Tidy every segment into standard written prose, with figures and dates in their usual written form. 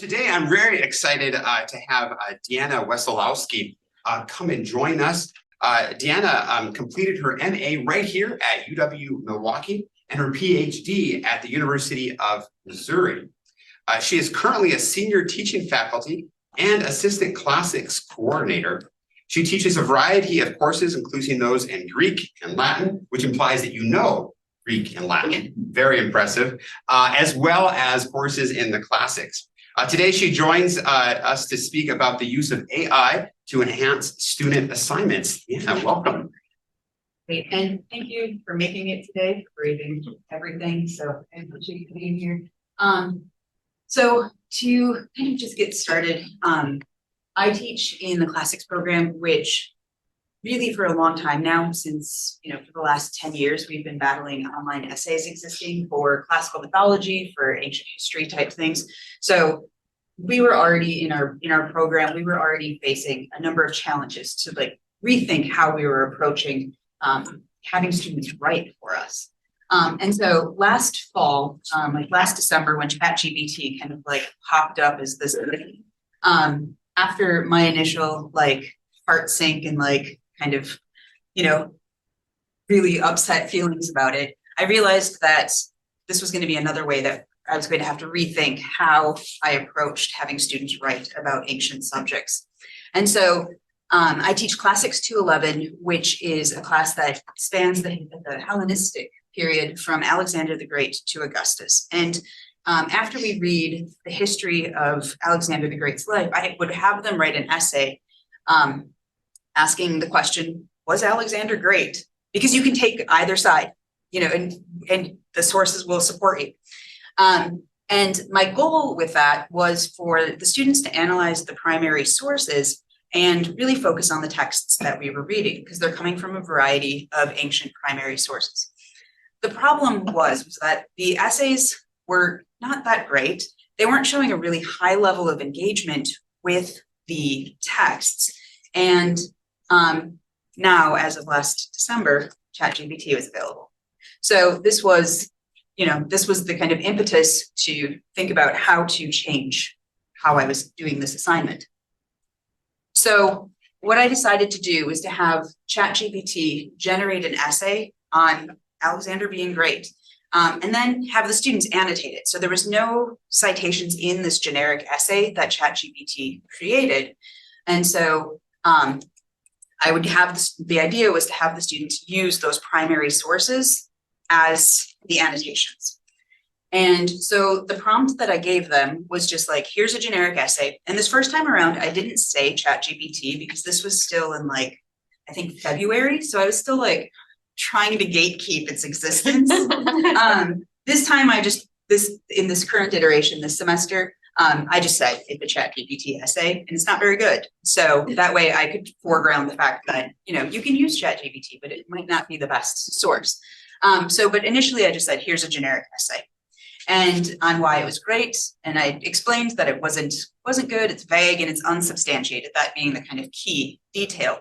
Today, I'm very excited to have Deanna Wesolowski come and join us. Deanna completed her MA right here at UW-Milwaukee and her PhD at the University of Missouri. She is currently a senior teaching faculty and assistant classics coordinator. She teaches a variety of courses, including those in Greek and Latin, which implies that you know Greek and Latin, very impressive, as well as courses in the classics. Today, she joins us to speak about the use of AI to enhance student assignments. Yeah, welcome. Great, and thank you for making it today, for reading everything. So I appreciate you being here. So to kind of just get started, I teach in the classics program, which really for a long time now, since, for the last 10 years, we've been battling online essays existing for classical mythology, for ancient history type things. So we were already in our program, we were already facing a number of challenges to rethink how we were approaching having students write for us. And so last fall, last December, when Chat-GPT kind of popped up as this, after my initial heart sink and kind of, really upset feelings about it, I realized that this was going to be another way that I was going to have to rethink how I approached having students write about ancient subjects. And so I teach Classics 211, which is a class that spans the Hellenistic period from Alexander the Great to Augustus. And after we read the history of Alexander the Great's life, I would have them write an essay asking the question, was Alexander great? Because you can take either side, and the sources will support you. And my goal with that was for the students to analyze the primary sources and really focus on the texts that we were reading, because they're coming from a variety of ancient primary sources. The problem was that the essays were not that great. They weren't showing a really high level of engagement with the texts. And now, as of last December, Chat-GPT was available. So this was the kind of impetus to think about how to change how I was doing this assignment. So what I decided to do was to have Chat-GPT generate an essay on Alexander being great, and then have the students annotate it. So there was no citations in this generic essay that Chat-GPT created. And so I would have the idea was to have the students use those primary sources as the annotations. And so the prompt that I gave them was just here's a generic essay. And this first time around, I didn't say Chat-GPT because this was still in I think February. So I was still trying to gatekeep its existence. This time in this current iteration, this semester, I just said it's a Chat-GPT essay and it's not very good. So that way I could foreground the fact that, you can use Chat-GPT, but it might not be the best source. But initially I just said, here's a generic essay and on why it was great. And I explained that it wasn't good, it's vague and it's unsubstantiated, that being the kind of key detail.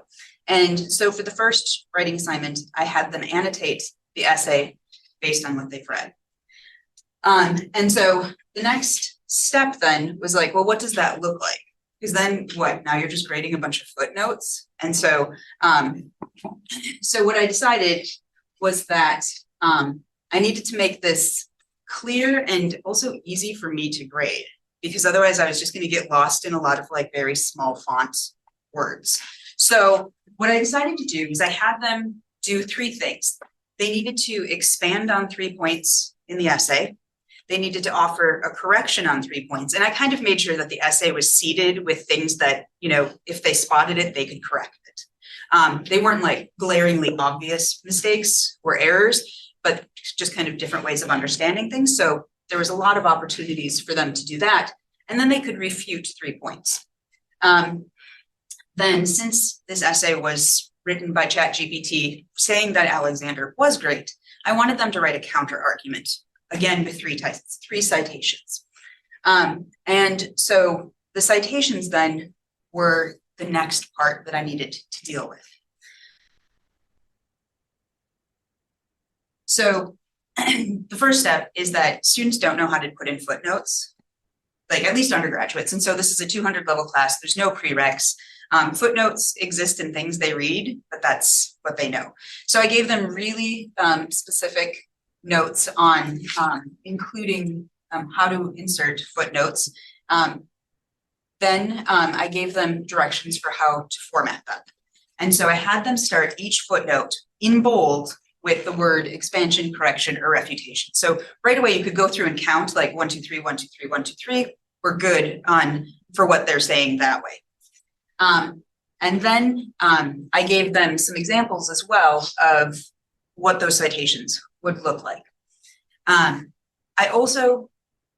And so for the first writing assignment, I had them annotate the essay based on what they've read. And so the next step then was well, what does that look like? Because then what? Now you're just grading a bunch of footnotes. And so, so what I decided was that I needed to make this clear and also easy for me to grade, because otherwise I was just going to get lost in a lot of very small font words. So what I decided to do is I had them do three things. They needed to expand on 3 points in the essay. They needed to offer a correction on 3 points. And I kind of made sure that the essay was seeded with things that, if they spotted it, they could correct it. They weren't glaringly obvious mistakes or errors, but just kind of different ways of understanding things. So there was a lot of opportunities for them to do that. And then they could refute 3 points. Then since this essay was written by Chat-GPT saying that Alexander was great, I wanted them to write a counter argument, again with three citations. And so the citations then were the next part that I needed to deal with. So the first step is that students don't know how to put in footnotes. like at least undergraduates. And so this is a 200 level class. There's no prereqs. Footnotes exist in things they read, but that's what they know. So I gave them really specific notes on including how to insert footnotes. Then I gave them directions for how to format them. And so I had them start each footnote in bold with the word expansion, correction, or refutation. So right away you could go through and count like 1, 2, 3, 1, 2, 3, 1, 2, 3. We're good for what they're saying that way. And then I gave them some examples as well of what those citations would look like. I also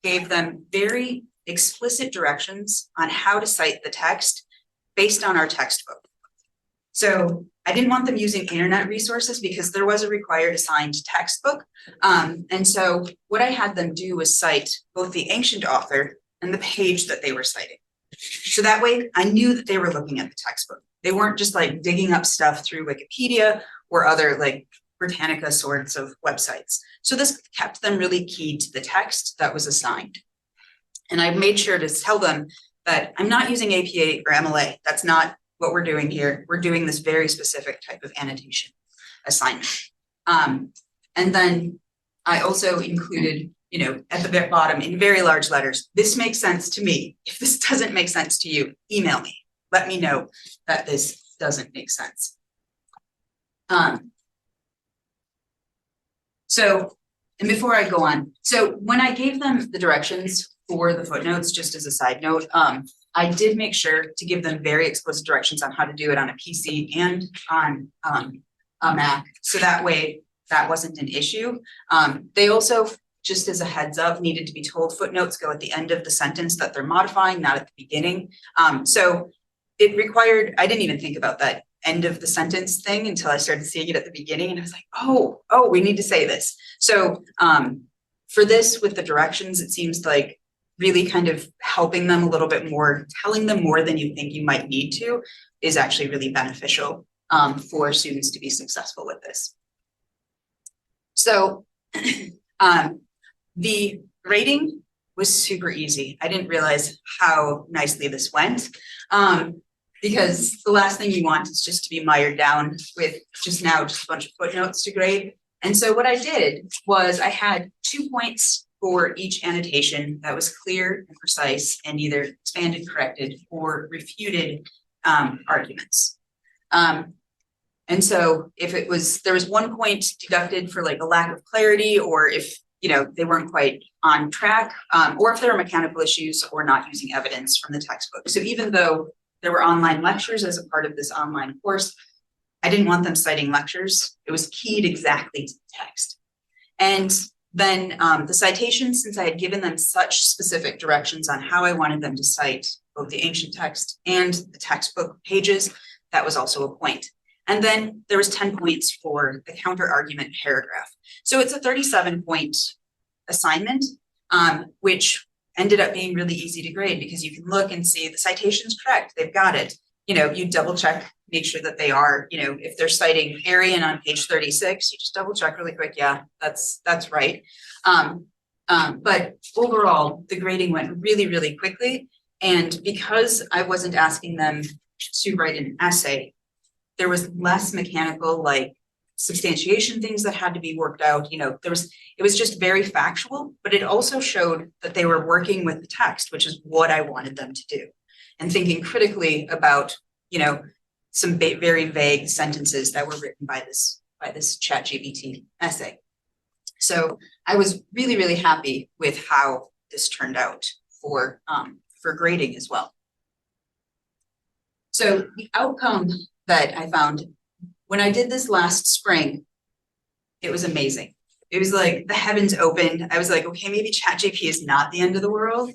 gave them very explicit directions on how to cite the text based on our textbook. So I didn't want them using internet resources because there was a required assigned textbook. And so what I had them do was cite both the ancient author and the page that they were citing. So that way I knew that they were looking at the textbook. They weren't just like digging up stuff through Wikipedia or other like Britannica sorts of websites. So this kept them really keyed to the text that was assigned. And I made sure to tell them that I'm not using APA or MLA. That's not what we're doing here. We're doing this very specific type of annotation assignment. And then I also included, you know, at the bottom in very large letters, this makes sense to me. If this doesn't make sense to you, email me. Let me know that this doesn't make sense. And before I go on, so when I gave them the directions for the footnotes, just as a side note, I did make sure to give them very explicit directions on how to do it on a PC and on a Mac. So that way that wasn't an issue. They also, just as a heads up, needed to be told footnotes go at the end of the sentence that they're modifying, not at the beginning. So it required, I didn't even think about that end of the sentence thing until I started seeing it at the beginning. And I was like, oh, we need to say this. So for this, with the directions, it seems like really kind of helping them a little bit more, telling them more than you think you might need to is actually really beneficial for students to be successful with this. So the grading was super easy. I didn't realize how nicely this went because the last thing you want is just to be mired down with just a bunch of footnotes to grade. And so what I did was I had 2 points for each annotation that was clear and precise and either expanded, corrected, or refuted arguments. And so if there was 1 point deducted for like a lack of clarity, or if, you know, they weren't quite on track, or if there were mechanical issues or not using evidence from the textbook. So even though there were online lectures as a part of this online course, I didn't want them citing lectures. It was keyed exactly to the text. And then the citations, since I had given them such specific directions on how I wanted them to cite both the ancient text and the textbook pages, that was also a point. And then there was 10 points for the counter argument paragraph. So it's a 37-point assignment, which ended up being really easy to grade because you can look and see the citation's correct, they've got it. You know, you double check, make sure that they are, you know, if they're citing Arian on page 36, you just double check really quick. Yeah, that's right. But overall, the grading went really, really quickly. And because I wasn't asking them to write an essay, there was less mechanical, like substantiation things that had to be worked out. You know, it was just very factual, but it also showed that they were working with the text, which is what I wanted them to do. And thinking critically about, you know, some very vague sentences that were written by this Chat-GPT essay. So I was really, really happy with how this turned out for grading as well. So the outcome that I found when I did this last spring, it was amazing. It was like the heavens opened. I was like, okay, maybe Chat-GPT is not the end of the world.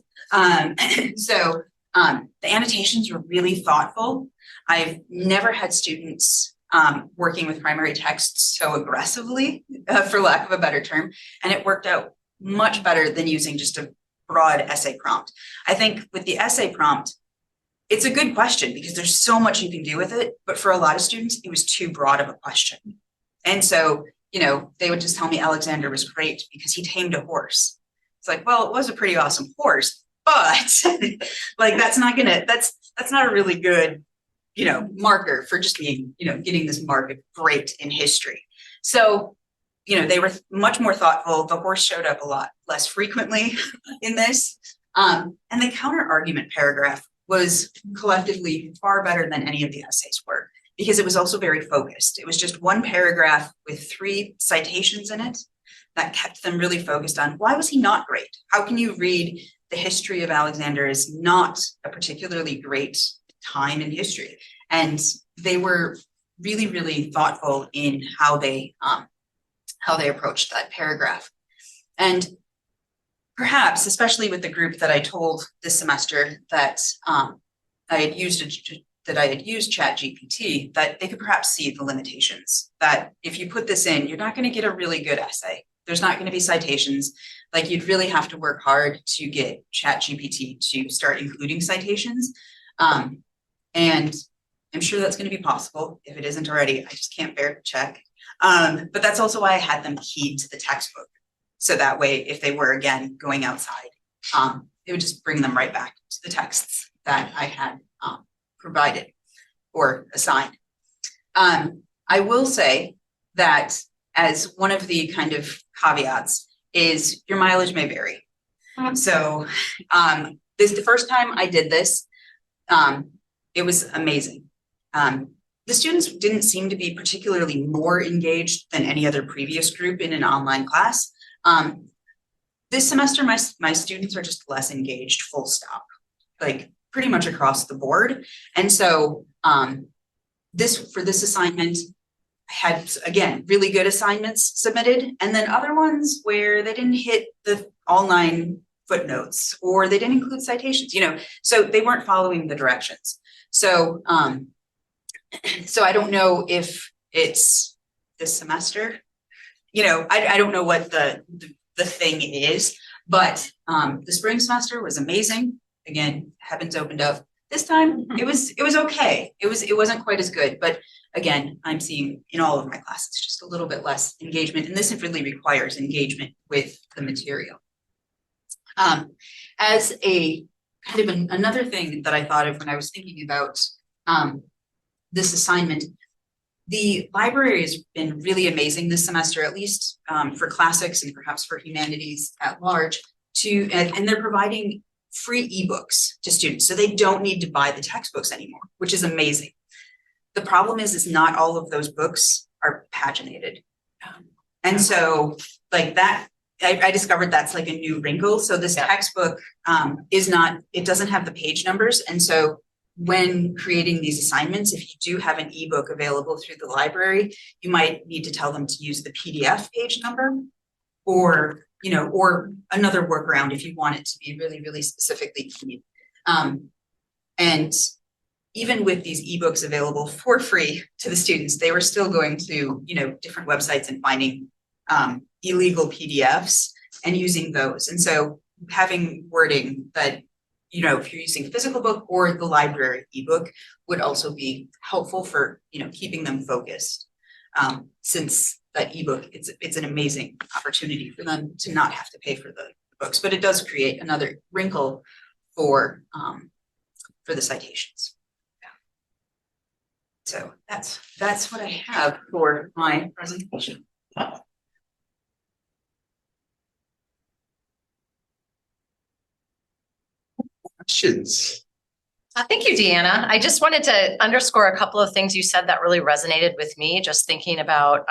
So the annotations were really thoughtful. I've never had students working with primary text so aggressively, for lack of a better term, and it worked out much better than using just a broad essay prompt. I think with the essay prompt, it's a good question because there's so much you can do with it, but for a lot of students, it was too broad of a question. And so, you know, they would just tell me Alexander was great because he tamed a horse. It's like, well, it was a pretty awesome horse, but like, that's not a really good, marker for just being, getting this mark of great in history. So, they were much more thoughtful. The horse showed up a lot less frequently in this. And the counter argument paragraph was collectively far better than any of the essays were, because it was also very focused. It was just one paragraph with 3 citations in it that kept them really focused on, why was he not great? How can you read the history of Alexander as not a particularly great time in history? And they were really, really thoughtful in how they approached that paragraph. And perhaps, especially with the group that I told this semester that I had used Chat-GPT, that they could perhaps see the limitations, that if you put this in, you're not going to get a really good essay. There's not going to be citations. Like, you'd really have to work hard to get Chat-GPT to start including citations. And I'm sure that's going to be possible. If it isn't already, I just can't bear to check. But that's also why I had them keyed to the textbook. So that way, if they were, again, going outside, it would just bring them right back to the texts that I had provided or assigned. I will say that as one of the kind of caveats is your mileage may vary. So this the first time I did this, it was amazing. The students didn't seem to be particularly more engaged than any other previous group in an online class. This semester, my students are just less engaged, full stop, like pretty much across the board. And so for this assignment, I had, again, really good assignments submitted, and then other ones where they didn't hit the all 9 footnotes, or they didn't include citations, so they weren't following the directions. So, so I don't know if it's this semester, I don't know what the thing is, but the spring semester was amazing. Again, heavens opened up. This time it was okay. It wasn't quite as good, but again, I'm seeing in all of my classes just a little bit less engagement, and this really requires engagement with the material. As a kind of another thing that I thought of when I was thinking about this assignment, the library has been really amazing this semester, at least for classics and perhaps for humanities at large, and they're providing free ebooks to students, so they don't need to buy the textbooks anymore, which is amazing. The problem is not all of those books are paginated. And so like that, I discovered that's like a new wrinkle. So this textbook it doesn't have the page numbers. And so when creating these assignments, if you do have an ebook available through the library, you might need to tell them to use the PDF page number, or another workaround if you want it to be really, really specifically keyed. And even with these ebooks available for free to the students, they were still going to, different websites and finding illegal PDFs and using those. And so having wording that, if you're using a physical book or the library ebook would also be helpful for, keeping them focused. Since that ebook, it's an amazing opportunity for them to not have to pay for the books, but it does create another wrinkle for the citations. So that's what I have for my presentation. Questions? Thank you, Deanna. I just wanted to underscore a couple of things you said that really resonated with me, just thinking about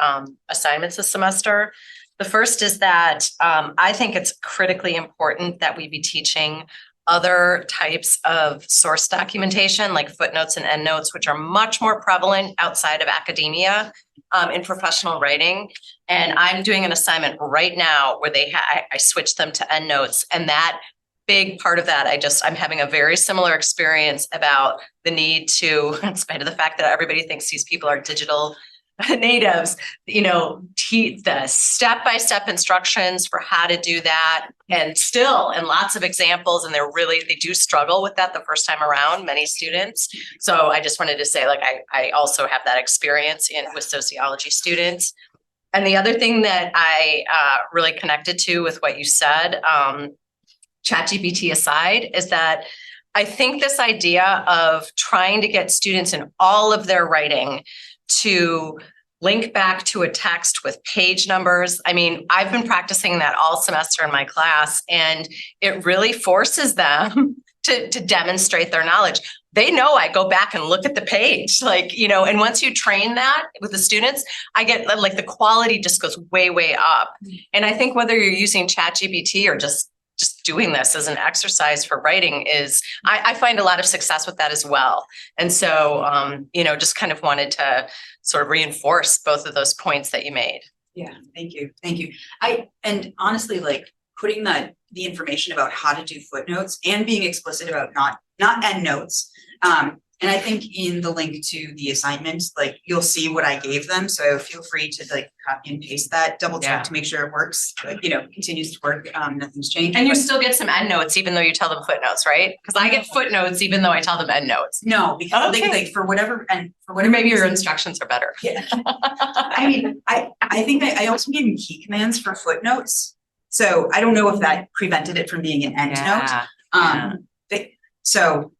assignments this semester. The first is that I think it's critically important that we be teaching other types of source documentation, like footnotes and endnotes, which are much more prevalent outside of academia in professional writing. And I'm doing an assignment right now where I switched them to endnotes, and that big part of that, I'm having a very similar experience about the need to, in spite of the fact that everybody thinks these people are digital natives, the step-by-step instructions for how to do that, and lots of examples, and they do struggle with that the first time around, many students. So I just wanted to say, I also have that experience with sociology students. And the other thing that I really connected to with what you said, ChatGPT aside, is that I think this idea of trying to get students in all of their writing to link back to a text with page numbers. I mean, I've been practicing that all semester in my class, and it really forces them to demonstrate their knowledge. They know I go back and look at the page, and once you train that with the students, I get like the quality just goes way, way up. And I think whether you're using ChatGPT or just doing this as an exercise for writing I find a lot of success with that as well. And so, just kind of wanted to sort of reinforce both of those points that you made. Yeah, thank you. Thank you. And honestly, like putting the information about how to do footnotes and being explicit about not endnotes. And I think in the link to the assignment, like you'll see what I gave them. So feel free to like copy and paste that, double check to make sure it works, continues to work. Nothing's changed. And you still get some endnotes even though you tell them footnotes, right? Because I get footnotes even though I tell them endnotes. No, because they for whatever maybe your instructions are better. Yeah. I mean, I think I also gave them key commands for footnotes. So I don't know if that prevented it from being an endnote.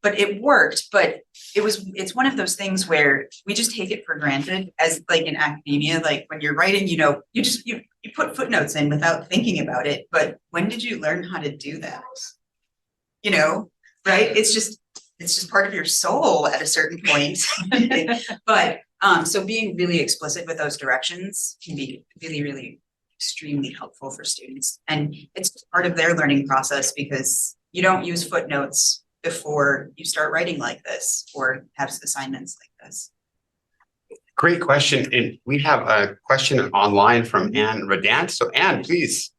But it worked, but it's one of those things where we just take it for granted as like in academia, like when you're writing, you put footnotes in without thinking about it. But when did you learn how to do that? Right? It's just part of your soul at a certain point. But so being really explicit with those directions can be really, really extremely helpful for students. And it's part of their learning process because you don't use footnotes before you start writing like this or have assignments like this. Great question. And we have a question online from Anne Radant. So Anne, please.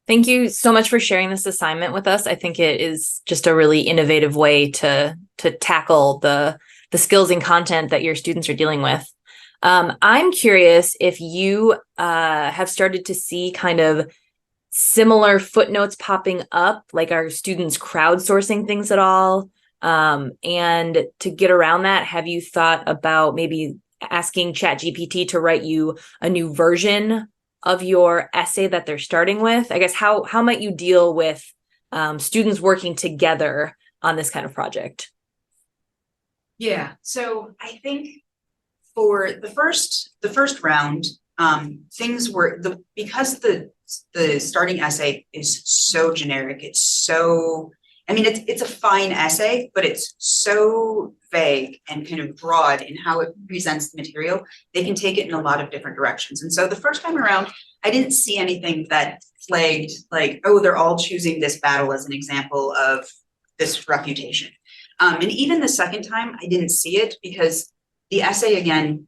Thank you so much for sharing this assignment with us. I think it is just a really innovative way to tackle the skills and content that your students are dealing with. I'm curious if you have started to see kind of similar footnotes popping up, like are students crowdsourcing things at all? And to get around that, have you thought about maybe asking ChatGPT to write you a new version of your essay that they're starting with? I guess how might you deal with students working together on this kind of project? Yeah, so I think for the first round, things were because the starting essay is so generic. It's so, it's a fine essay, but it's so vague and kind of broad in how it presents the material. They can take it in a lot of different directions. And so the first time around, I didn't see anything that flagged like, oh, they're all choosing this battle as an example of this refutation. And even the second time, I didn't see it because the essay, again,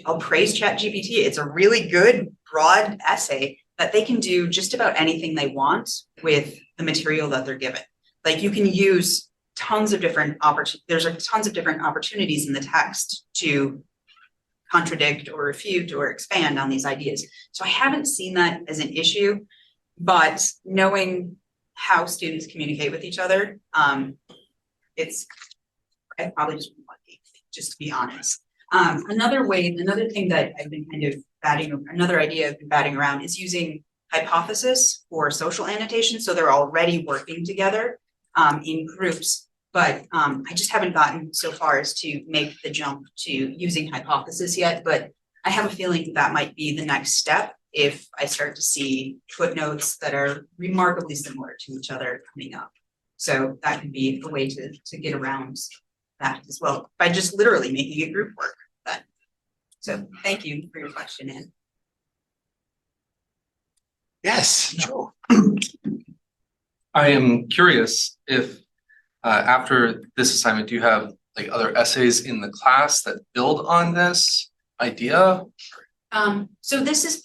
I'll praise ChatGPT. It's a really good, broad essay that they can do just about anything they want with the material that they're given. Like you can use tons of different there's tons of different opportunities in the text to contradict or refute or expand on these ideas. So I haven't seen that as an issue, but knowing how students communicate with each other, I probably just been lucky, just to be honest. Another thing that I've been kind of another idea I've been batting around is using hypothesis for social annotation. So they're already working together in groups, but I just haven't gotten so far as to make the jump to using hypothesis yet, but I have a feeling that might be the next step if I start to see footnotes that are remarkably similar to each other coming up. So that could be a way to get around that as well by just literally making a group work. So thank you for your question, Anne. Yes, Joe. I am curious if after this assignment, do you have like other essays in the class that build on this idea? So this is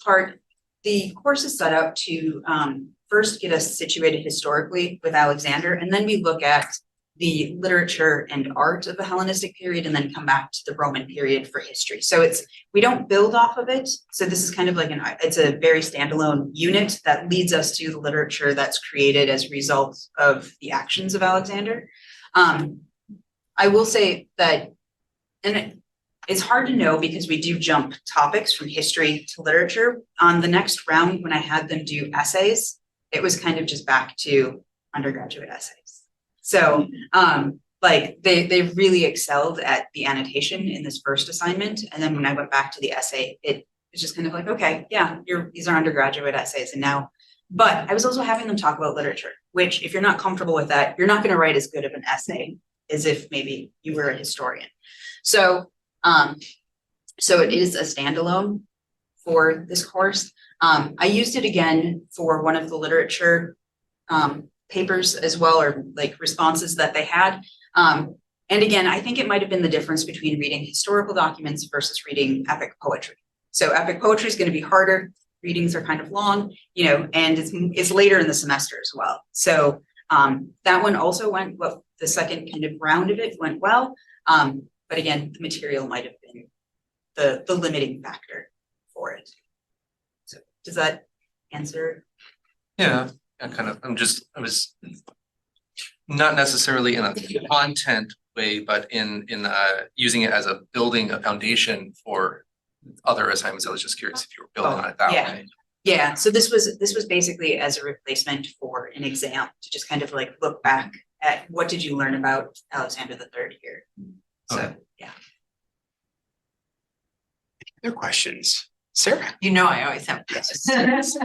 the course is set up to first get us situated historically with Alexander, and then we look at the literature and art of the Hellenistic period, and then come back to the Roman period for history. So we don't build off of it. So this is kind of like it's a very standalone unit that leads us to the literature that's created as a result of the actions of Alexander. I will say that, and it's hard to know because we do jump topics from history to literature. On the next round, when I had them do essays, it was kind of just back to undergraduate essays. So like they really excelled at the annotation in this first assignment. And then when I went back to the essay, it was just kind of like, okay, yeah, these are undergraduate essays. And now, but I was also having them talk about literature, which if you're not comfortable with that, you're not going to write as good of an essay as if maybe you were a historian. So, so it is a standalone for this course. I used it again for one of the literature papers as well, or like responses that they had. And again, I think it might have been the difference between reading historical documents versus reading epic poetry. So epic poetry is going to be harder. Readings are kind of long, you know, and it's later in the semester as well. So that one also went well. The second kind of round of it went well. But again, the material might have been the limiting factor for it. So does that answer? Yeah, I was not necessarily in a content way, but in using it as a building a foundation for other assignments. I was just curious if you were building on it that way. Yeah, so this was basically as a replacement for an exam to just kind of like look back at what did you learn about Alexander III here. So Okay. yeah. Other questions? Sarah? You know, I always have questions.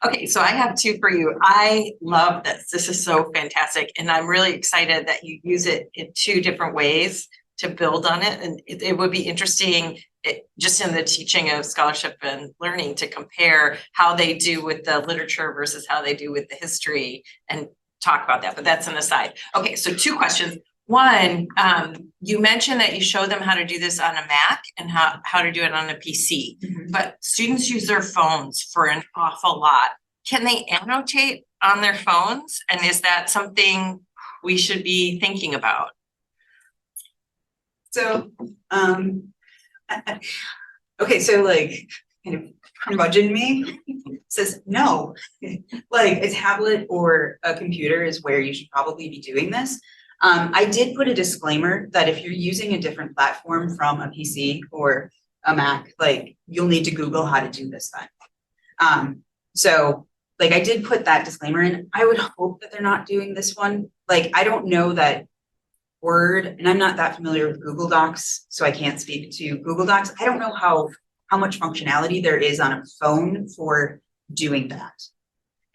Okay, so I have two for you. I love this. This is so fantastic. And I'm really excited that you use it in two different ways to build on it. And it would be interesting just in the teaching of scholarship and learning to compare how they do with the literature versus how they do with the history and talk about that. But that's an aside. Okay, so two questions. One, you mentioned that you show them how to do this on a Mac and how to do it on a PC, but students use their phones for an awful lot. Can they annotate on their phones? And is that something we should be thinking about? So okay, so like kind of curmudgeon me says no. Like a tablet or a computer is where you should probably be doing this. I did put a disclaimer that if you're using a different platform from a PC or a Mac, like you'll need to Google how to do this then. So like I did put that disclaimer in. I would hope that they're not doing this one. Like I don't know that Word, and I'm not that familiar with Google Docs, so I can't speak to Google Docs. I don't know how much functionality there is on a phone for doing that.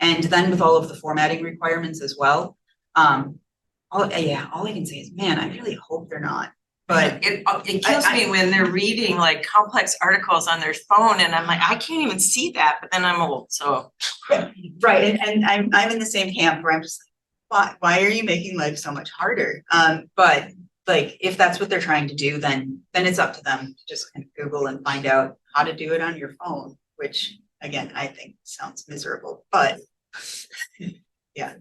And then with all of the formatting requirements as well. All I can say is, man, I really hope they're not. But it kills me when they're reading like complex articles on their phone, and I'm like, I can't even see that. But then I'm old, so right. And I'm in the same camp where I'm just like, why are you making life so much harder? But like if that's what they're trying to do, then it's up to them to just kind of Google and find out how to do it on your phone, which again I think sounds miserable. But yeah.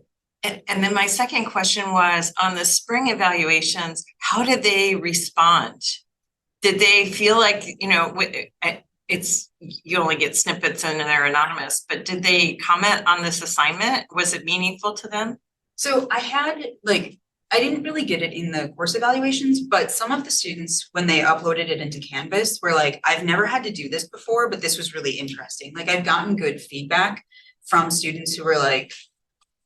And then my second question was on the spring evaluations, how did they respond? Did they feel like, you know, you only get snippets and they're anonymous, but did they comment on this assignment? Was it meaningful to them? So I didn't really get it in the course evaluations, but some of the students, when they uploaded it into Canvas, were like, I've never had to do this before, but this was really interesting. Like I've gotten good feedback from students who were like,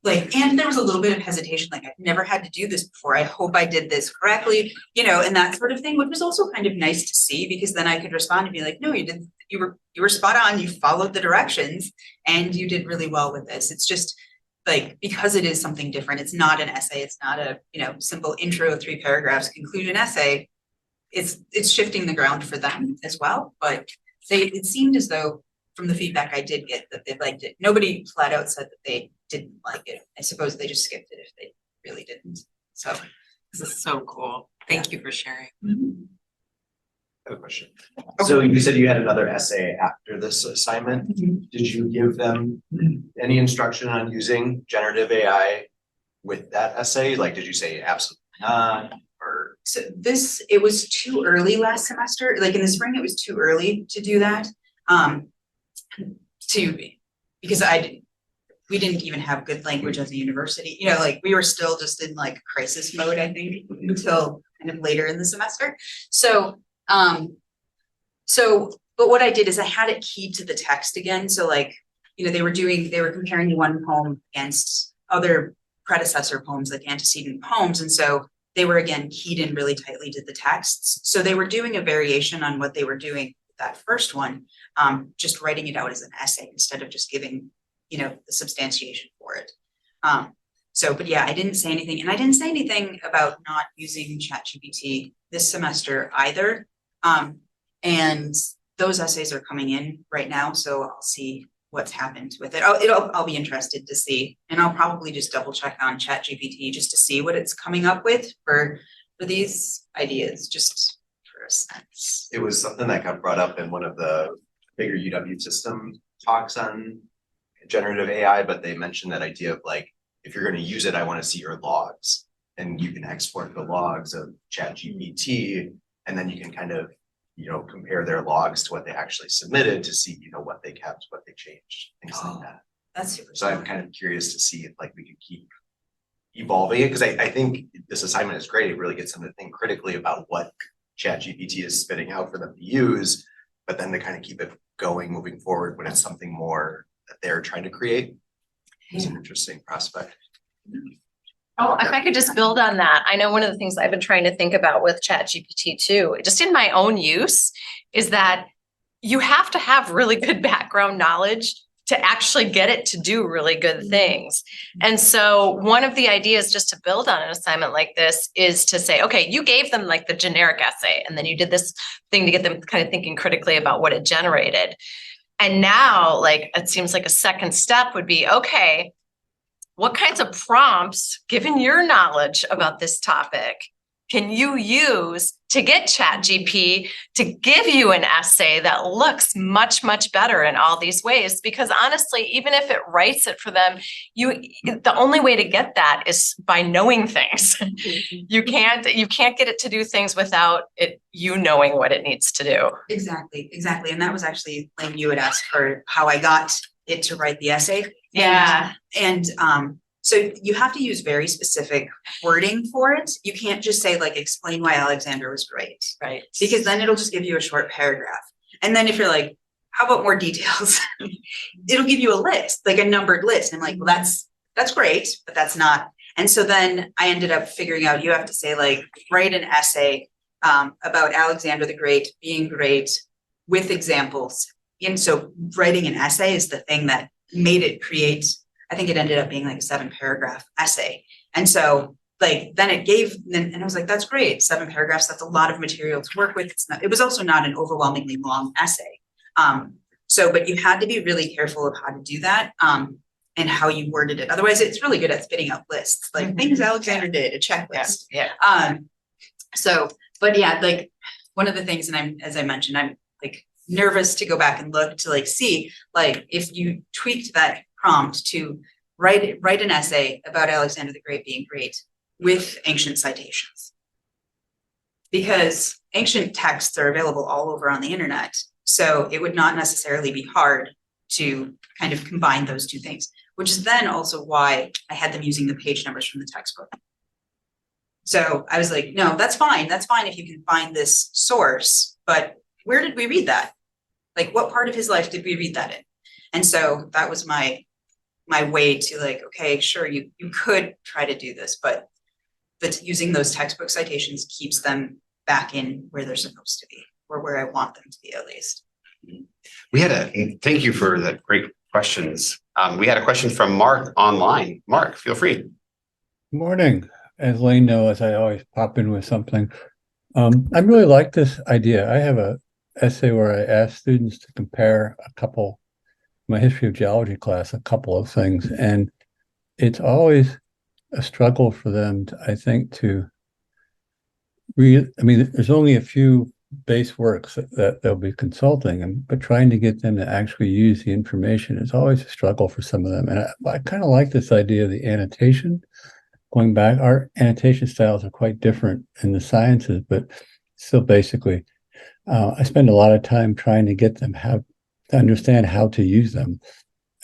and there was a little bit of hesitation, like I've never had to do this before. I hope I did this correctly, you know, and that sort of thing, which was also kind of nice to see because then I could respond and be like, no, you were spot on. You followed the directions and you did really well with this. It's just like, because it is something different. It's not an essay. It's not a, you know, simple intro, 3 paragraphs, conclusion essay. It's shifting the ground for them as well. But it seemed as though from the feedback I did get that they liked it. Nobody flat out said that they didn't like it. I suppose they just skipped it if they really didn't. So This is so cool. Thank you for sharing. I have a question. So you said you had another essay after this assignment. Did you give them any instruction on using generative AI with that essay? Like, did you say absolutely not? Or so it was too early last semester. Like in the spring, it was too early to do that. Because we didn't even have good language as a university, you know, like we were still just in like crisis mode, I think, until kind of later in the semester. So, but what I did is I had it keyed to the text again. So like they were comparing the one poem against other predecessor poems, like antecedent poems. And so they were again keyed in really tightly to the texts. So they were doing a variation on what they were doing with that first one, just writing it out as an essay instead of just giving, the substantiation for it. But yeah, I didn't say anything, and I didn't say anything about not using Chat-GPT this semester either. And those essays are coming in right now, so I'll see what's happened with it. I'll be interested to see, and I'll probably just double check on Chat-GPT just to see what it's coming up with for these ideas, just for a sense. It was something that got brought up in one of the bigger UW system talks on generative AI, but they mentioned that idea of like, if you're going to use it, I want to see your logs, and you can export the logs of Chat-GPT, and then you can kind of, compare their logs to what they actually submitted to see, what they kept, what they changed, things like that. That's super. So I'm kind of curious to see if like we could keep evolving it, because I think this assignment is great. It really gets them to think critically about what Chat-GPT is spitting out for them to use, but then to kind of keep it going moving forward when it's something more that they're trying to create. It's an interesting prospect. Oh, if I could just build on that, I know one of the things I've been trying to think about with ChatGPT too, just in my own use, is that you have to have really good background knowledge to actually get it to do really good things. And so one of the ideas, just to build on an assignment like this, is to say, okay, you gave them like the generic essay, and then you did this thing to get them kind of thinking critically about what it generated. And now, like, it seems like a second step would be, okay, what kinds of prompts, given your knowledge about this topic, can you use to get ChatGPT to give you an essay that looks much, much better in all these ways? Because honestly, even if it writes it for them, the only way to get that is by knowing things. You can't get it to do things without it, knowing what it needs to do. Exactly. And that was actually like you had asked for how I got it to write the essay. Yeah. And so you have to use very specific wording for it. You can't just say like, explain why Alexander was great. Right. Because then it'll just give you a short paragraph. And then if you're like, how about more details? It'll give you a list, like a numbered list. And I'm like, well, that's great, but that's not. And so then I ended up figuring out, you have to say like, write an essay about Alexander the Great being great with examples. And so writing an essay is the thing that made it create, I think it ended up being like a 7-paragraph essay. And so like, then it gave, and I was like, that's great. 7 paragraphs, that's a lot of material to work with. It was also not an overwhelmingly long essay. But you had to be really careful of how to do that and how you worded it. Otherwise, it's really good at spitting out lists, like things Alexander did, a checklist. Yeah. But yeah, like one of the things, and as I mentioned, I'm like nervous to go back and look to like see, like if you tweaked that prompt to write an essay about Alexander the Great being great with ancient citations, because ancient texts are available all over on the internet. So it would not necessarily be hard to kind of combine those two things, which is then also why I had them using the page numbers from the textbook. So I was like, no, that's fine. That's fine if you can find this source, but where did we read that? Like, what part of his life did we read that in? And so that was my way to like, okay, sure, you could try to do this, but using those textbook citations keeps them back in where they're supposed to be, or where I want them to be at least. Thank you for the great questions. We had a question from Mark online. Mark, feel free. Good morning. As Lane knows, I always pop in with something. I really like this idea. I have a essay where I ask students to compare my history of geology class, a couple of things, and it's always a struggle for them, I think, to read. I mean, there's only a few base works that they'll be consulting, but trying to get them to actually use the information is always a struggle for some of them. And I kind of like this idea of the annotation. Going back, our annotation styles are quite different in the sciences, but still basically, I spend a lot of time trying to get them to understand how to use them.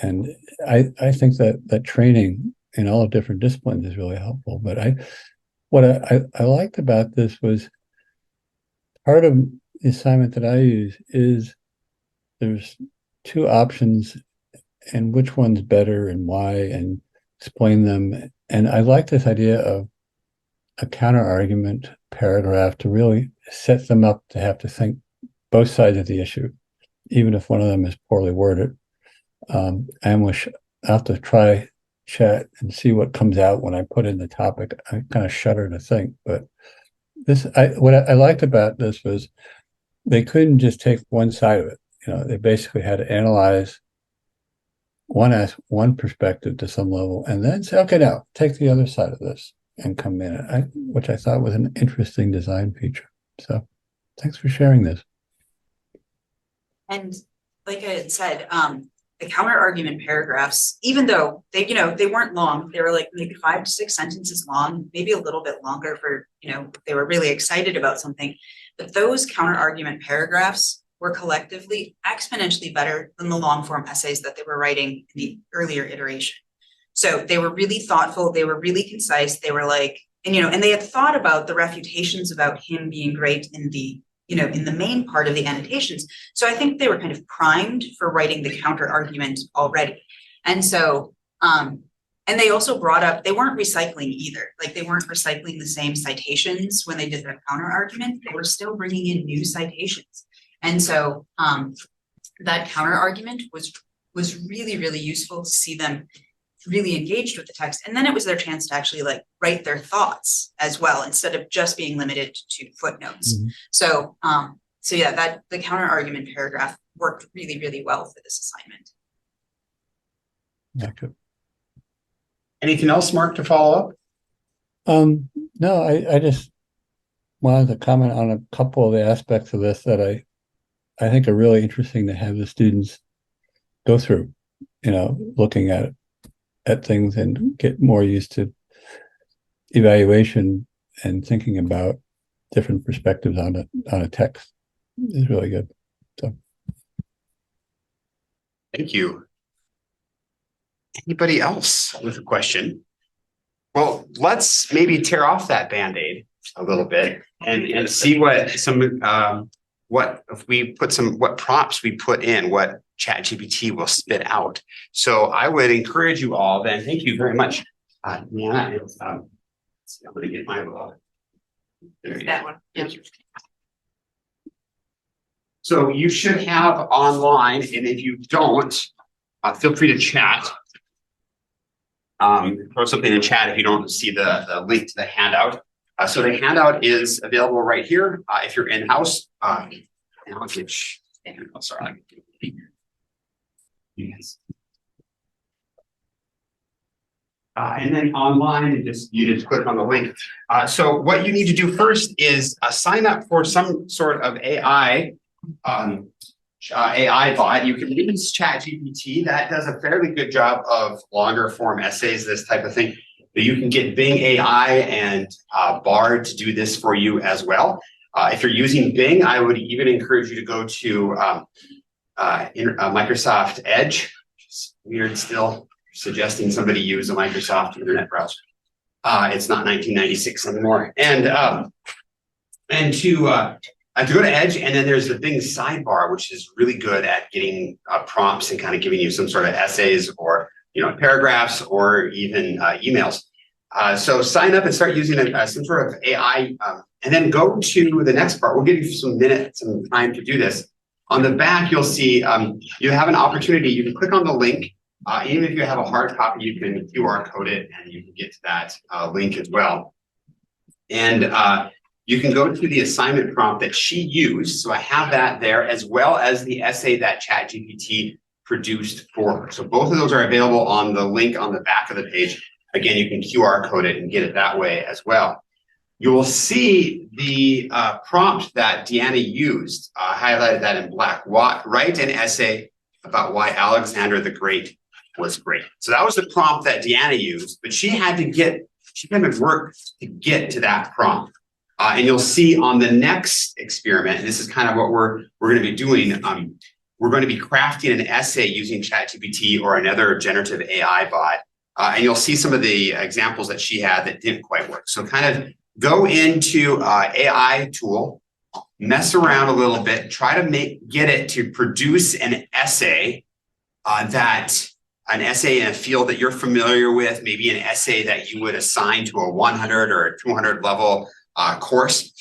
And I think that training in all different disciplines is really helpful. But what I liked about this was part of the assignment that I use is there's 2 options and which one's better and why, and explain them. And I like this idea of a counter argument paragraph to really set them up to have to think both sides of the issue, even if one of them is poorly worded. I almost have to try chat and see what comes out when I put in the topic. I kind of shudder to think, but what I liked about this was they couldn't just take one side of it. You know, they basically had to analyze one perspective to some level and then say, okay, now take the other side of this and come in, which I thought was an interesting design feature. So thanks for sharing this. And like I had said, the counter argument paragraphs, even though they, they weren't long, they were like maybe 5 to 6 sentences long, maybe a little bit longer for, they were really excited about something. But those counter argument paragraphs were collectively exponentially better than the long form essays that they were writing in the earlier iteration. So they were really thoughtful. They were really concise. They were like, and they had thought about the refutations about him being great in the, in the main part of the annotations. So I think they were kind of primed for writing the counter argument already. And so, and they also brought up, they weren't recycling either. Like they weren't recycling the same citations when they did their counter argument. They were still bringing in new citations. And so that counter argument was really, really useful to see them really engaged with the text. And then it was their chance to actually like write their thoughts as well, instead of just being limited to footnotes. Mm-hmm. So yeah, that the counter argument paragraph worked really, really well for this assignment. Okay. Anything else, Mark, to follow up? No, I just wanted to comment on a couple of the aspects of this that I think are really interesting to have the students go through, looking at things and get more used to evaluation and thinking about different perspectives on a text is really good. So thank you. Anybody else with a question? Well, let's maybe tear off that Band-Aid a little bit and see what prompts we put in, what Chat-GPT will spit out. So I would encourage you all then, thank you very much. Deanna, I'm going to get my that one. Thank you. So you should have online, and if you don't, feel free to chat. Throw something in chat if you don't see the link to the handout. So the handout is available right here. If you're in-house, sorry. Yes. And then online, you just click on the link. So what you need to do first is sign up for some sort of AI bot. You can use Chat-GPT. That does a fairly good job of longer form essays, this type of thing. But you can get Bing AI and Bard to do this for you as well. If you're using Bing, I would even encourage you to go to Microsoft Edge, which is weird still, suggesting somebody use a Microsoft internet browser. It's not 1996 anymore. And to go to Edge, and then there's the Bing sidebar, which is really good at getting prompts and kind of giving you some sort of essays or paragraphs or even emails. So sign up and start using some sort of AI, and then go to the next part. We'll give you some time to do this. On the back, you'll see you have an opportunity. You can click on the link. Even if you have a hard copy, you can QR code it and you can get to that link as well. And you can go to the assignment prompt that she used. So I have that there, as well as the essay that Chat-GPT produced for her. So both of those are available on the link on the back of the page. Again, you can QR code it and get it that way as well. You will see the prompt that Deanna used, highlighted that in black. Write an essay about why Alexander the Great was great. So that was the prompt that Deanna used, but she had to work to get to that prompt. And you'll see on the next experiment, and this is kind of what we're going to be doing, we're going to be crafting an essay using Chat-GPT or another generative AI bot. And you'll see some of the examples that she had that didn't quite work. So kind of go into AI tool, mess around a little bit, try to get it to produce an essay that an essay in a field that you're familiar with, maybe an essay that you would assign to a 100 or a 200 level course.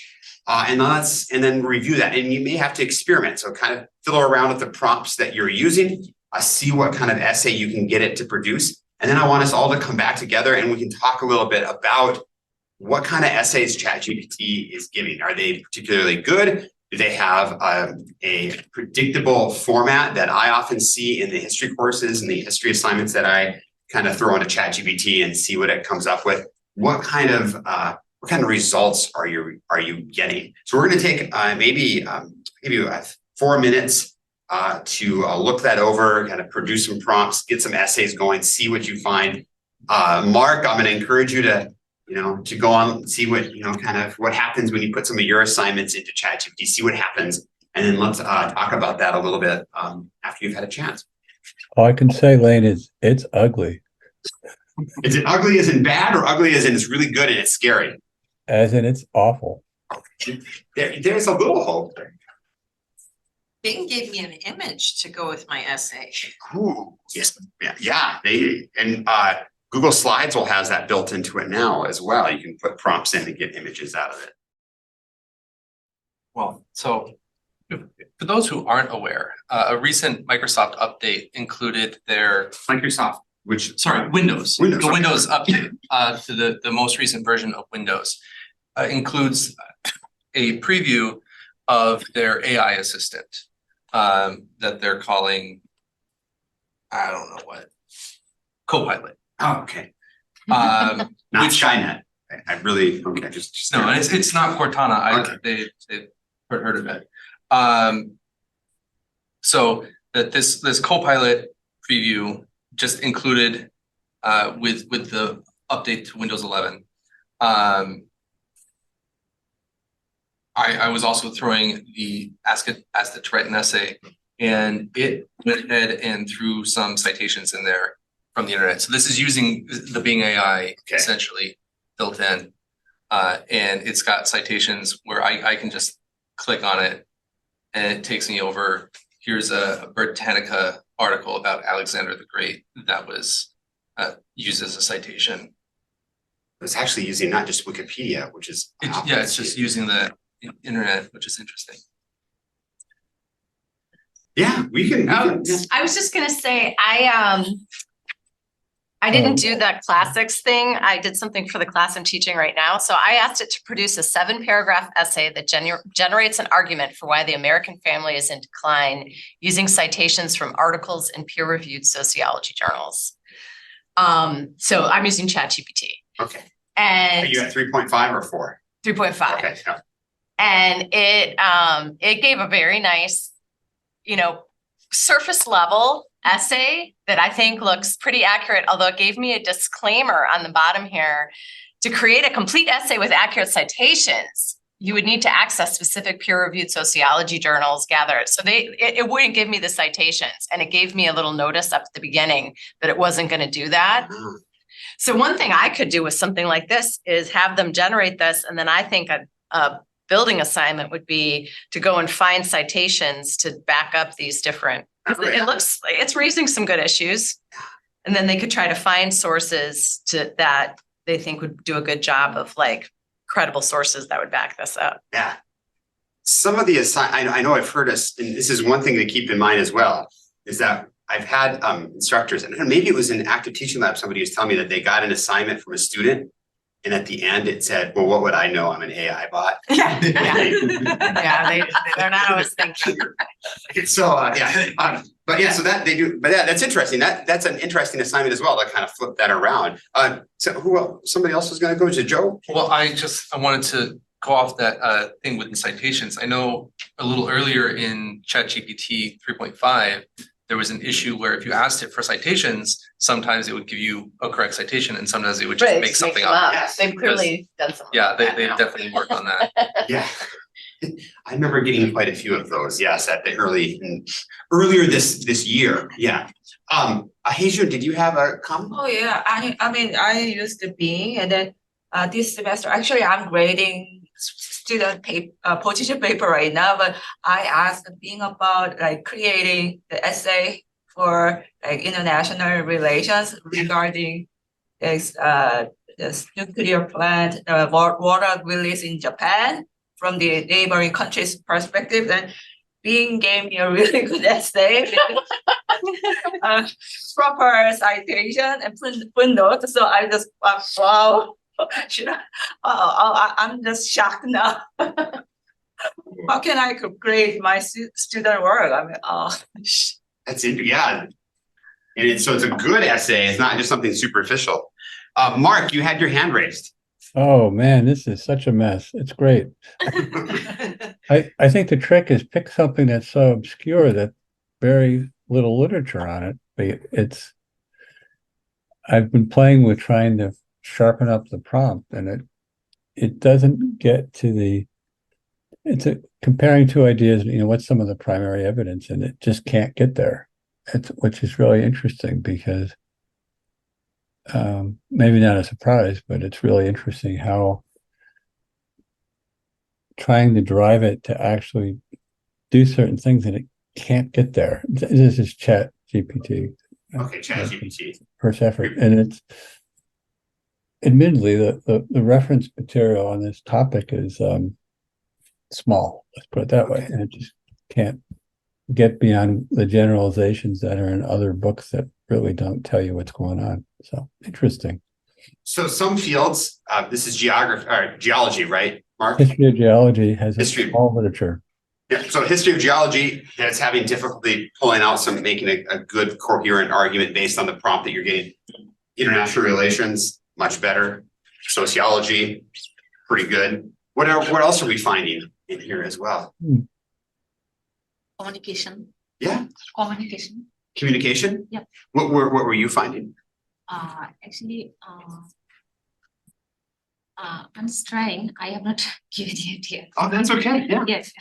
And then review that. And you may have to experiment. So kind of fiddle around with the prompts that you're using, see what kind of essay you can get it to produce. And then I want us all to come back together and we can talk a little bit about what kind of essays Chat-GPT is giving. Are they particularly good? Do they have a predictable format that I often see in the history courses and the history assignments that I kind of throw into Chat-GPT and see what it comes up with? What kind of results are you getting? So we're going to take maybe 4 minutes to look that over, kind of produce some prompts, get some essays going, see what you find. Mark, I'm going to encourage you to go on and see what, kind of what happens when you put some of your assignments into ChatGPT, see what happens. And then let's talk about that a little bit after you've had a chance. All I can say, Lane, is it's ugly. Is it ugly as in bad or ugly as in it's really good and it's scary? As in it's awful. There's a little hope there. Bing gave me an image to go with my essay. Ooh, yes, yeah. Google Slides will have that built into it now as well. You can put prompts in to get images out of it. Well, so for those who aren't aware, a recent Microsoft update included their Microsoft, Windows. Windows, The okay. Windows update to the most recent version of Windows includes a preview of their AI assistant that they're calling, I don't know what, Copilot. Oh, okay. Not Not Skynet. I really okay. Just no, it's not Cortana. Okay. They've heard of it. So that this Copilot preview just included with the update to Windows 11. I was also throwing the asked it to write an essay, and it went ahead and threw some citations in there from the internet. So this is using the Bing AI essentially built in, and it's got citations where I can just click on it, and it takes me over. Here's a Britannica article about Alexander the Great that was used as a citation. It's actually using not just Wikipedia, which is It's just using the internet, which is interesting. Yeah, we can. I was just gonna say, I didn't do that classics thing. I did something for the class I'm teaching right now. So I asked it to produce a 7-paragraph essay that generates an argument for why the American family is in decline using citations from articles in peer-reviewed sociology journals. So I'm using Chat-GPT. Okay. And are you at 3.5 or 4? 3.5. Okay. Yeah. And it gave a very nice, surface level essay that I think looks pretty accurate, although it gave me a disclaimer on the bottom here. To create a complete essay with accurate citations, you would need to access specific peer-reviewed sociology journals gathered. So it wouldn't give me the citations, and it gave me a little notice up at the beginning that it wasn't going to do that. So one thing I could do with something like this is have them generate this, and then I think a building assignment would be to go and find citations to back up these different. It's raising some good issues, and then they could try to find sources that they think would do a good job of credible sources that would back this up. Yeah. Some of the I know I've heard us, and this is one thing to keep in mind as well, is that I've had instructors, and maybe it was in active teaching lab, somebody was telling me that they got an assignment from a student, and at the end it said, well, what would I know? I'm an AI bot. Yeah, they're not always thinking. So but yeah, so that they do, but that's interesting. That's an interesting assignment as well to kind of flip that around. So somebody else was going to go to Joe? Well, I wanted to go off that thing with the citations. I know a little earlier in ChatGPT 3.5, there was an issue where if you asked it for citations, sometimes it would give you a correct citation, and sometimes it would just make something up. Yes. They've clearly done something. Yeah, they've definitely worked on that. Yeah. I remember getting quite a few of those. Yes, at the earlier this year. Yeah. Hejun, did you have a comment? Oh yeah, I used the Bing, and then this semester actually I'm grading student position paper right now, but I asked Bing about creating the essay for like international relations regarding this nuclear plant, water release in Japan from the neighboring country's perspective. And Being gave me a really good essay, proper citation and footnote. So I just wow, should I? I'm just shocked now. How can I grade my student work? I mean, That's it, yeah. And so it's a good essay. It's not just something superficial. Mark, you had your hand raised. Oh, man, this is such a mess. It's great. I think the trick is pick something that's so obscure that very little literature on it. But I've been playing with trying to sharpen up the prompt, and it doesn't get to comparing two ideas, what's some of the primary evidence, and it just can't get there. Which is really interesting because maybe not a surprise, but it's really interesting how trying to drive it to actually do certain things and it can't get there. This is Chat-GPT. Okay, Chat-GPT. First effort. And it's admittedly the reference material on this topic is small, let's put it that way. And it just can't get beyond the generalizations that are in other books that really don't tell you what's going on. So interesting. So some fields, this is geology, right, Mark? History of geology has History. all literature. Yeah, so history of geology is having difficulty pulling out making a good coherent argument based on the prompt that you're getting. International relations, much better. Sociology, pretty good. What else are we finding in here as well? Communication. Yeah. Communication. Communication? Yep. What were you finding? Actually, I'm just trying. I have not given it yet. Oh, that's okay. Yeah. Yes.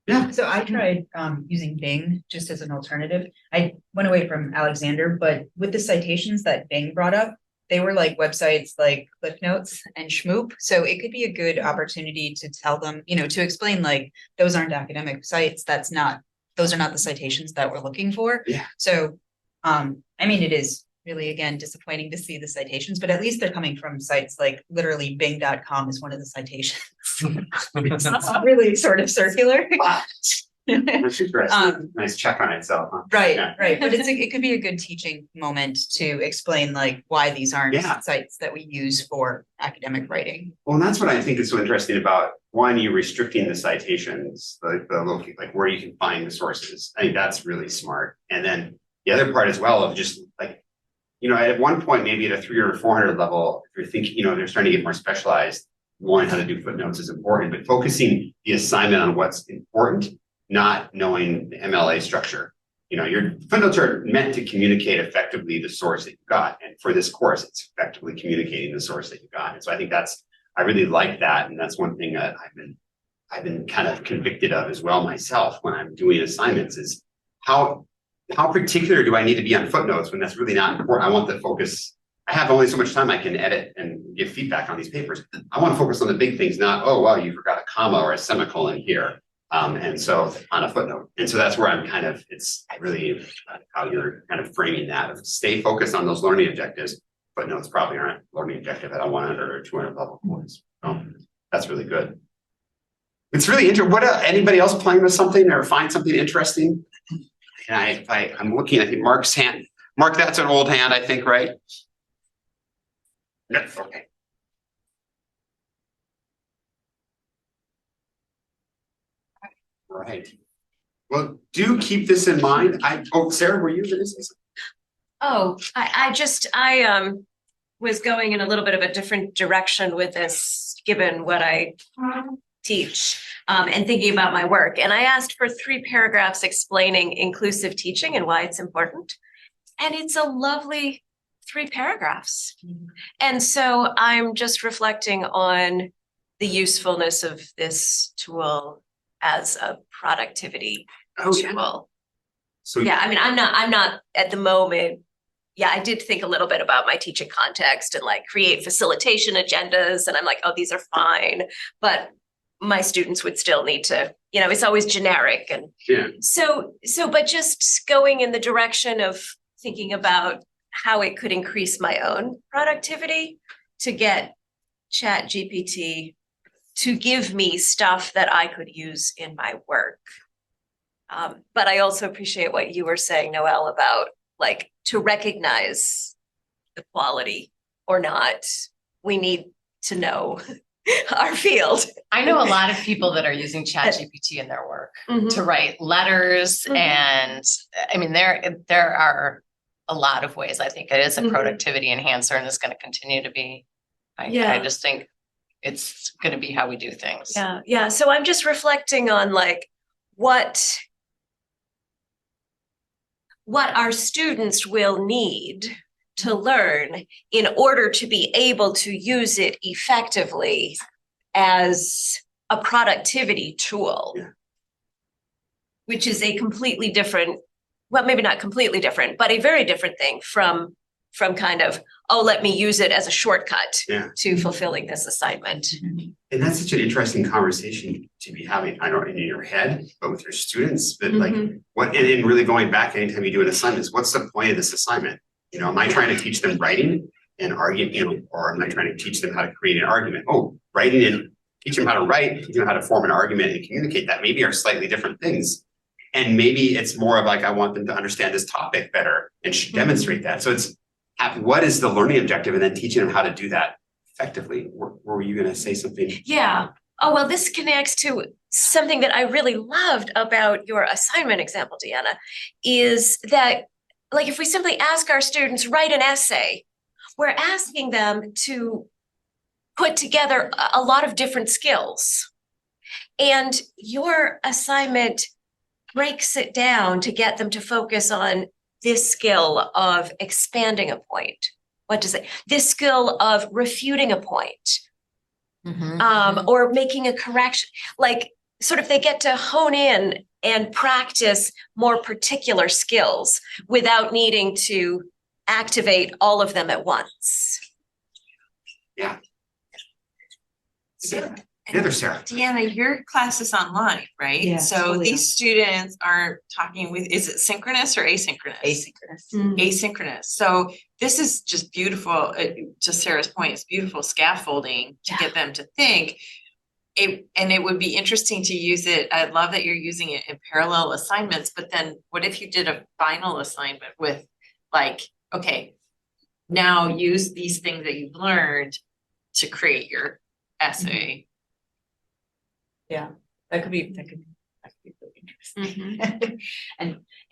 Yeah. So I tried using Bing just as an alternative. I went away from Alexander, but with the citations that Bing brought up, they were like websites like Cliff Notes and Schmoop. So it could be a good opportunity to tell them, to explain like those aren't academic sites. Those are not the citations that we're looking for. Yeah. So it is really, again, disappointing to see the citations, but at least they're coming from sites like literally bing.com is one of the citations. It's really sort of circular. That's interesting. Nice check on itself. Huh? Right, Yeah. right. But it could be a good teaching moment to explain like why these aren't Yeah. sites that we use for academic writing. Well, and that's what I think is so interesting about one, you restricting the citations, like where you can find the sources. I think that's really smart. And then the other part as well of just like, at one point, maybe at a 300 or 400 level, if you're thinking, they're starting to get more specialized, knowing how to do footnotes is important, but focusing the assignment on what's important, not knowing the MLA structure. Your footnotes are meant to communicate effectively the source that you got. And for this course, it's effectively communicating the source that you got. And so I think I really like that. And that's one thing that I've been kind of convicted of as well myself when I'm doing assignments is how particular do I need to be on footnotes when that's really not important? I want the focus. I have only so much time I can edit and give feedback on these papers. I want to focus on the big things, not, oh, well, you forgot a comma or a semicolon here. And so on a footnote. And so that's where I'm it's really how you're kind of framing that of stay focused on those learning objectives. Footnotes probably aren't learning objective at a 100 or 200 level points. So that's really good. It's really interesting. Anybody else playing with something or find something interesting? And I'm looking, I think Mark's hand. Mark, that's an old hand, I think, right? Yes, okay. All right. Well, do keep this in mind. Sarah, were you going to say something? Oh, I was going in a little bit of a different direction with this, given what I teach and thinking about my work. And I asked for 3 paragraphs explaining inclusive teaching and why it's important. And it's a lovely 3 paragraphs. And so I'm just reflecting on the usefulness of this tool as a productivity tool. So Yeah, I'm not at the moment. Yeah, I did think a little bit about my teaching context and like create facilitation agendas. And I'm like, oh, these are fine. But my students would still need to, you know, it's always generic and Yeah. so, but just going in the direction of thinking about how it could increase my own productivity to get Chat-GPT to give me stuff that I could use in my work. But I also appreciate what you were saying, Noelle, about like to recognize the quality or not. We need to know our field. I know a lot of people that are using ChatGPT in their work to write letters, Mhm. and I mean, there are a lot of ways. I think it is a Mhm. productivity enhancer, and it's going to continue to be. I Yeah. just think it's going to be how we do things. Yeah, yeah. So I'm just reflecting on like what our students will need to learn in order to be able to use it effectively as a productivity tool. Yeah. Which is a completely different, well, maybe not completely different, but a very different thing from kind of, oh, let me use it as a shortcut Yeah. to fulfilling this assignment. And that's such an interesting conversation to be having, I don't know, in your head, but with your students, but like what, and really going back anytime you do an assignment is what's the point of this assignment? You know, am I trying to teach them writing and argument, you know, or am I trying to teach them how to create an argument? Oh, writing and teach them how to write, teach them how to form an argument and communicate that maybe are slightly different things. And maybe it's more of like, I want them to understand this topic better and should demonstrate that. So it's what is the learning objective and then teaching them how to do that effectively. Were you going to say something? Yeah. Oh, well, this connects to something that I really loved about your assignment example, Deanna, is that like if we simply ask our students, write an essay, we're asking them to put together a lot of different skills. And your assignment breaks it down to get them to focus on this skill of expanding a point. What does it? This skill of refuting a point, or making a correction. Like sort of they get to hone in and practice more particular skills without needing to activate all of them at once. Yeah. Sarah. The other Sarah. Deanna, your class is online, right? Yeah, So totally these students are talking with, is it synchronous or asynchronous? Asynchronous. Asynchronous. So this is just beautiful, to Sarah's point, it's beautiful scaffolding to get them to think. And it would be interesting to use it. I love that you're using it in parallel assignments, but then what if you did a final assignment with like, okay, now use these things that you've learned to create your essay. Yeah, that could be really interesting.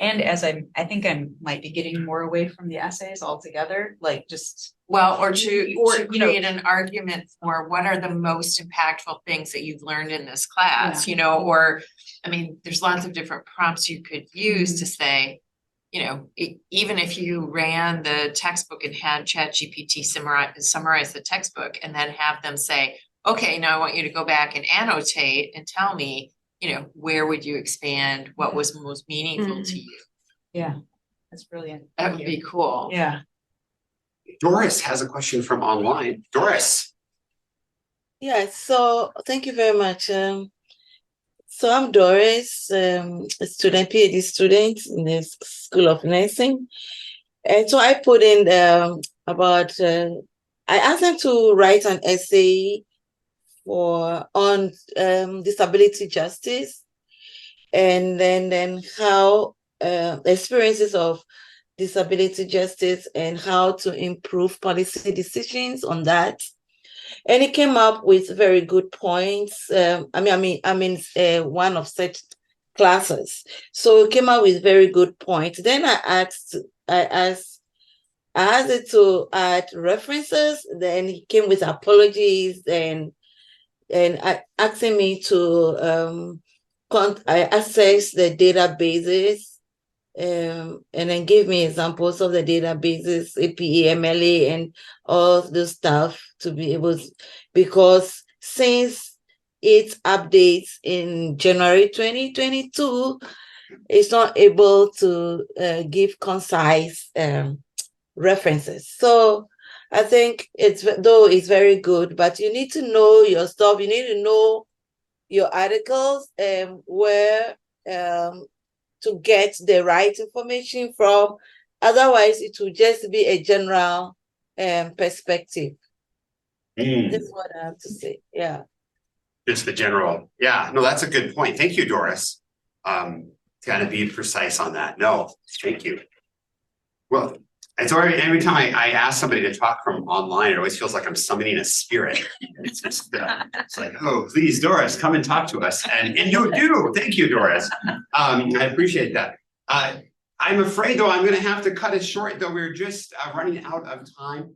And as I think I might be getting more away from the essays altogether, like just. Well, or to you know, create an argument for what are the most impactful things that you've learned in this class, you know, or, I mean, there's lots of different prompts you could use to say, you know, even if you ran the textbook and had Chat-GPT summarize the textbook and then have them say, okay, now I want you to go back and annotate and tell me, you know, where would you expand? What was most meaningful to you? Yeah, that's brilliant. That would be cool. Yeah. Doris has a question from online. Doris. Yeah, so thank you very much. So I'm Doris, a student, PhD student in the School of Nursing. And so I put in about, I asked them to write an essay on disability justice, and then how experiences of disability justice and how to improve policy decisions on that. And it came up with very good points. I mean, one of such classes. So it came up with very good points. Then I asked it to add references. Then he came with apologies and asking me to access the databases. And then give me examples of the databases, APA, MLA, and all the stuff to be able to, because since it updates in January 2022, it's not able to give concise references. So I think it's very good, but you need to know your stuff. You need to know your articles where to get the right information from. Otherwise, it will just be a general perspective. That's what I have to say. Yeah. Just the general. Yeah, no, that's a good point. Thank you, Doris. Gotta be precise on that. No, thank you. Well, it's already every time I ask somebody to talk from online, it always feels like I'm summoning a spirit. It's just it's like, oh, please, Doris, come and talk to us. And you do. Thank you, Doris. I appreciate that. I'm afraid though I'm gonna have to cut it short, though we're just running out of time.